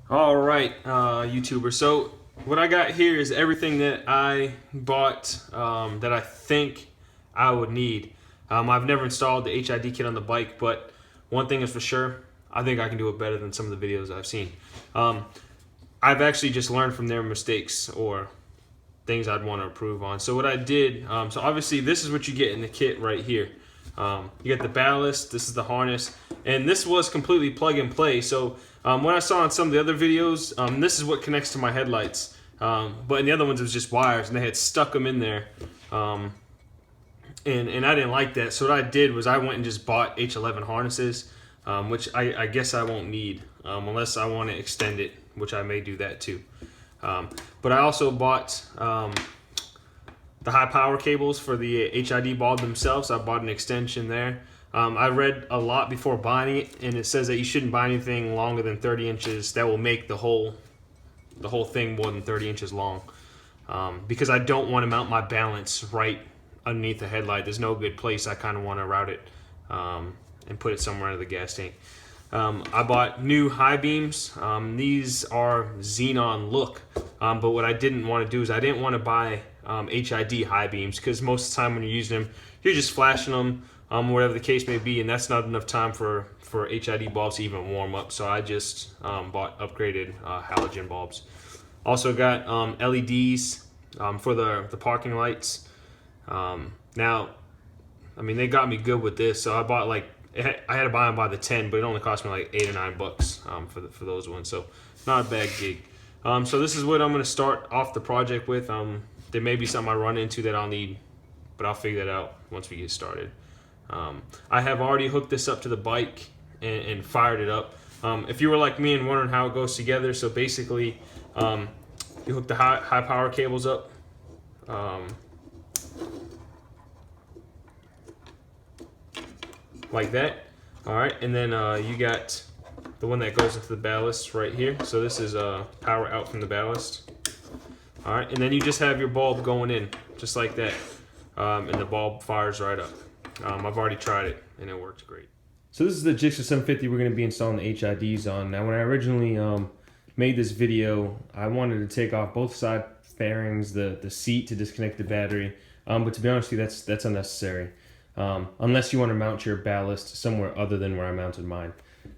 All right, YouTuber. So what I got here is everything that I bought that I think I would need. I've never installed the HID kit on the bike, but one thing is for sure, I think I can do it better than some of the videos I've seen. I've actually just learned from their mistakes or things I'd want to improve on. So what I did, so obviously this is what you get in the kit right here. You get the ballast, this is the harness, and this was completely plug and play. So what I saw in some of the other videos, this is what connects to my headlights. But in the other ones it was just wires and they had stuck them in there. And I didn't like that. So what I did was I went and just bought H11 harnesses, which I guess I won't need unless I want to extend it, which I may do that too. But I also bought the high power cables for the HID bulb themselves. I bought an extension there. I read a lot before buying it, and it says that you shouldn't buy anything longer than 30 inches. That will make the whole thing more than 30 inches long. Because I don't want to mount my balance right underneath the headlight. There's no good place. I kind of want to route it and put it somewhere under the gas tank. I bought new high beams. These are xenon look, but what I didn't want to do is I didn't want to buy HID high beams, because most of the time when you're using them, you're just flashing them, whatever the case may be, and that's not enough time for HID bulbs to even warm up. So I just bought upgraded halogen bulbs. Also got LEDs for the parking lights. Now, I mean, they got me good with this, so I bought I had to buy them by the 10, but it only cost me like $8 or $9 for those ones. So not a bad gig. So this is what I'm going to start off the project with. There may be something I run into that I'll need, but I'll figure that out once we get started. I have already hooked this up to the bike and fired it up. If you were like me and wondering how it goes together, so basically you hook the high power cables up. Like that. All right, and then you got the one that goes into the ballast right here. So this is power out from the ballast. All right, and then you just have your bulb going in just like that, and the bulb fires right up. I've already tried it and it works great. So this is the Gsxr 750 we're going to be installing the HIDs on. Now when I originally made this video, I wanted to take off both side fairings, the seat to disconnect the battery, but to be honest with you, that's unnecessary. Unless you want to mount your ballast somewhere other than where I mounted mine.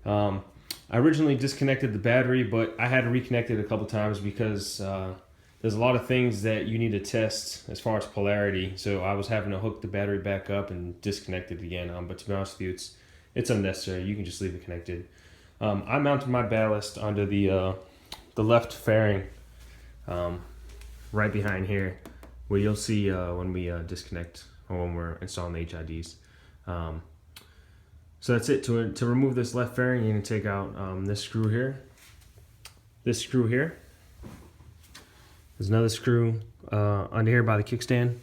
I originally disconnected the battery, but I had to reconnect it a couple times because there's a lot of things that you need to test as far as polarity. So I was having to hook the battery back up and disconnect it again. But to be honest with you, it's unnecessary. You can just leave it connected. I mounted my ballast under the left fairing right behind here, where you'll see when we disconnect or when we're installing the HIDs. So that's it. To remove this left fairing, you're going to take out this screw here. This screw here. There's another screw under here by the kickstand.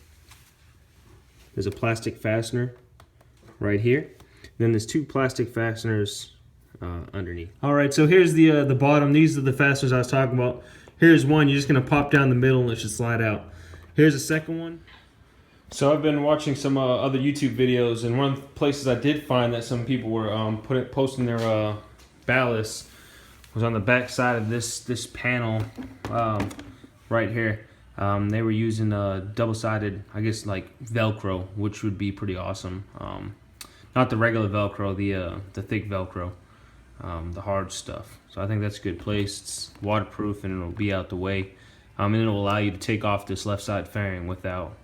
There's a plastic fastener right here. And then there's two plastic fasteners underneath. All right, so here's the bottom. These are the fasteners I was talking about. Here's one. You're just going to pop down the middle and it should slide out. Here's the second one. So I've been watching some other YouTube videos, and one of the places I did find that some people were posting their ballast was on the back side of this panel right here. They were using double-sided, I guess, like Velcro, which would be pretty awesome. Not the regular Velcro, the thick Velcro, the hard stuff. So I think that's a good place. It's waterproof and it'll be out the way, and it'll allow you to take off this left side fairing without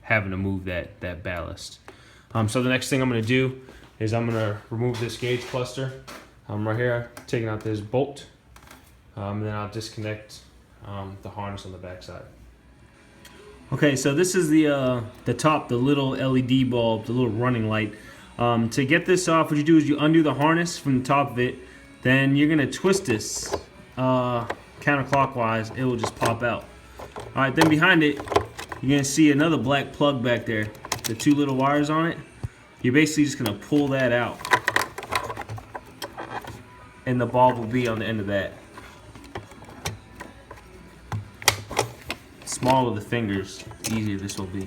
having to move that ballast. So the next thing I'm going to do is I'm going to remove this gauge cluster right here, taking out this bolt, and then I'll disconnect the harness on the back side. Okay, so this is the top, the little LED bulb, the little running light. To get this off, what you do is you undo the harness from the top of it, then you're going to twist this counterclockwise. It will just pop out. All right, then behind it, you're going to see another black plug back there, the two little wires on it. You're basically just going to pull that out, and the bulb will be on the end of that. Smaller the fingers, the easier this will be.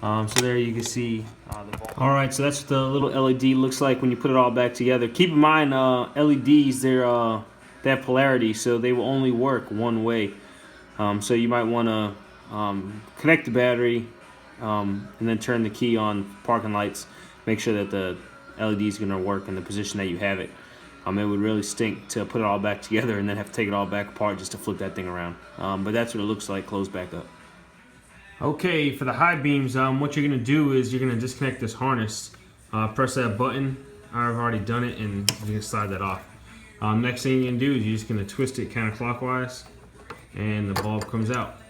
So there you can see the bulb. Alright, so that's what the little LED looks like when you put it all back together. Keep in mind, LEDs, they're have polarity, so they will only work one way. So you might want to connect the battery and then turn the key on parking lights. Make sure that the LED is going to work in the position that you have it. It would really stink to put it all back together and then have to take it all back apart just to flip that thing around. But that's what it looks like closed back up. Okay, for the high beams, what you're going to do is you're going to disconnect this harness. Press that button. I've already done it, and you can slide that off. Next thing you're going to do is you're just going to twist it counterclockwise, and the bulb comes out.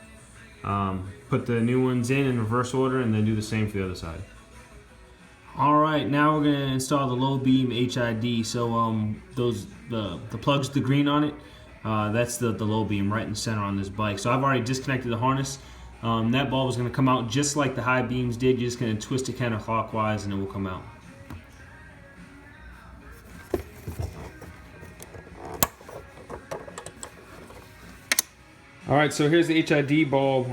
Put the new ones in reverse order, and then do the same for the other side. Alright, now we're going to install the low beam HID. So the plugs, the green on it, that's the low beam right in the center on this bike. So I've already disconnected the harness. That bulb is going to come out just like the high beams did. You're just going to twist it counterclockwise and it will come out. Alright, so here's the HID bulb.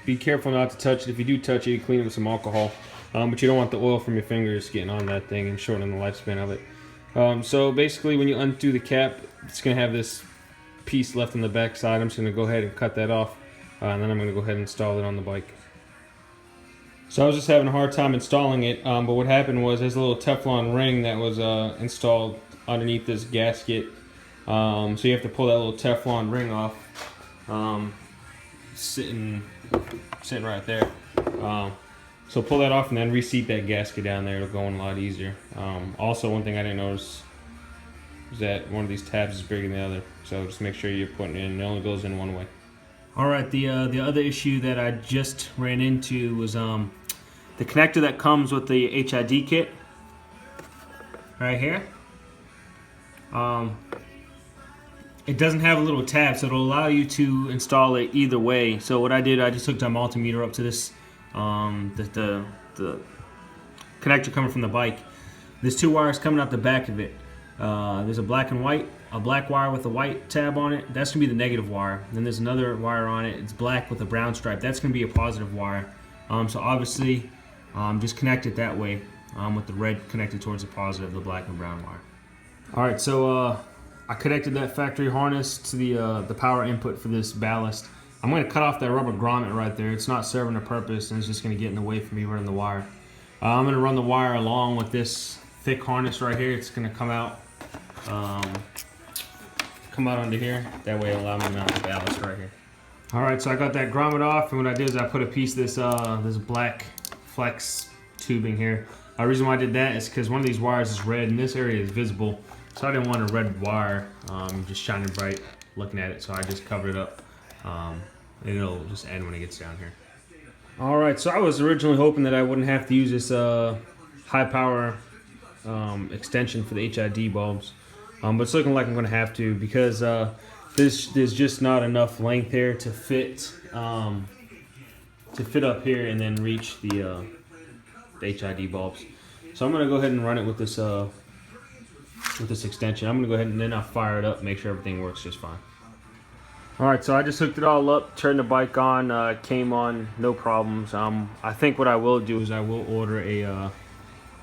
Be careful not to touch it. If you do touch it, you clean it with some alcohol. But you don't want the oil from your fingers getting on that thing and shortening the lifespan of it. So basically when you undo the cap, it's going to have this piece left on the back side. I'm just going to go ahead and cut that off. And then I'm going to go ahead and install it on the bike. So I was just having a hard time installing it. But what happened was there's a little Teflon ring that was installed underneath this gasket. So you have to pull that little Teflon ring off. Sitting right there. So pull that off and then reseat that gasket down there. It'll go in a lot easier. Also, one thing I didn't notice is that one of these tabs is bigger than the other. So just make sure you're putting it in. It only goes in one way. Alright, the other issue that I just ran into was the connector that comes with the HID kit. Right here. It doesn't have a little tab, so it'll allow you to install it either way. So what I did, I just hooked my multimeter up to this, the connector coming from the bike. There's two wires coming out the back of it. There's a black and white, a black wire with a white tab on it. That's gonna be the negative wire. Then there's another wire on it. It's black with a brown stripe. That's gonna be a positive wire. So obviously, just connect it that way, with the red connected towards the positive, the black and brown wire. All right, so I connected that factory harness to the power input for this ballast. I'm going to cut off that rubber grommet right there. It's not serving a purpose, and it's just going to get in the way for me running the wire. I'm going to run the wire along with this thick harness right here. It's going to come out under here. That way it'll allow me to mount the ballast right here. All right, so I got that grommet off, and what I did is I put a piece of this black flex tubing here. The reason why I did that is because one of these wires is red, and this area is visible. So I didn't want a red wire just shining bright looking at it, so I just covered it up. And it'll just end when it gets down here. Alright, so I was originally hoping that I wouldn't have to use this high power extension for the HID bulbs. But it's looking like I'm going to have to, because there's just not enough length here to fit up here and then reach the HID bulbs. So I'm going to go ahead and run it with this extension. I'm going to go ahead and then I'll fire it up, make sure everything works just fine. Alright, so I just hooked it all up, turned the bike on, came on, no problems. I think what I will do is I will order a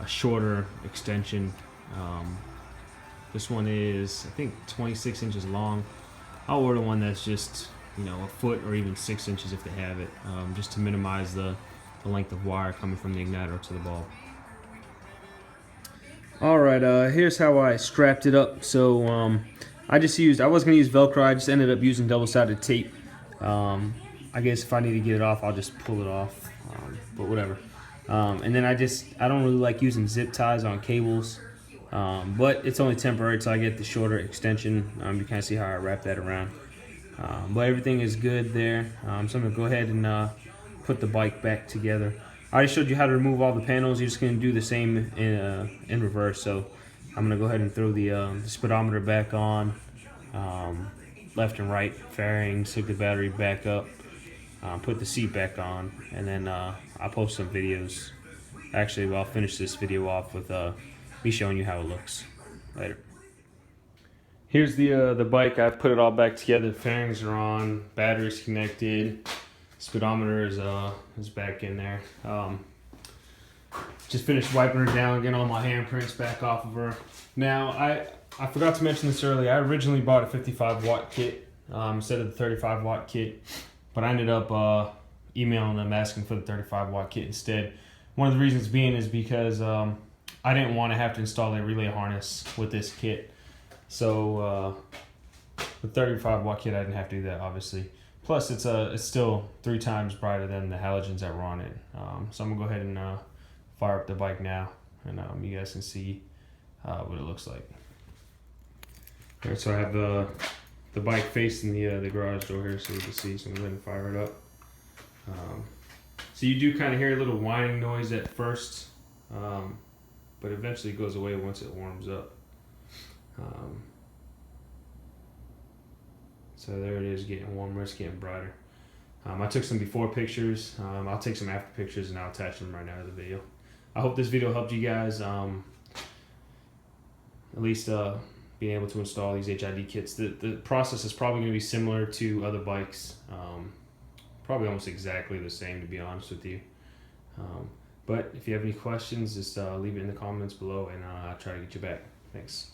shorter extension. This one is, I think, 26 inches long. I'll order one that's just, a foot or even 6 inches if they have it, just to minimize the length of wire coming from the igniter to the bulb. Alright, here's how I strapped it up. So I was going to use Velcro, I just ended up using double-sided tape. I guess if I need to get it off, I'll just pull it off, but whatever. And then I don't really like using zip ties on cables, but it's only temporary until I get the shorter extension. You kind of see how I wrap that around. But everything is good there, so I'm going to go ahead and put the bike back together. I already showed you how to remove all the panels. You're just going to do the same in reverse. So I'm going to go ahead and throw the speedometer back on, left and right fairings, hook the battery back up, put the seat back on, and then I'll post some videos. Actually, I'll finish this video off with me showing you how it looks. Later. Here's the bike. I've put it all back together. The fairings are on, battery's connected. Speedometer is back in there. Just finished wiping her down, getting all my handprints back off of her. Now, I forgot to mention this earlier. I originally bought a 55 watt kit instead of the 35 watt kit, but I ended up emailing them asking for the 35 watt kit instead. One of the reasons being is because I didn't want to have to install a relay harness with this kit. So the 35 watt kit, I didn't have to do that, obviously. Plus, it's still 3 times brighter than the halogens that were on it. So I'm gonna go ahead and fire up the bike now, and you guys can see what it looks like. All right, so I have the bike facing the garage door here, so you can see. So I'm going to fire it up. So you do kind of hear a little whining noise at first, but eventually it goes away once it warms up. So there it is, getting warmer. It's getting brighter. I took some before pictures. I'll take some after pictures and I'll attach them right now to the video. I hope this video helped you guys. At least being able to install these HID kits. The process is probably going to be similar to other bikes. Probably almost exactly the same, to be honest with you. But if you have any questions, just leave it in the comments below and I'll try to get you back. Thanks.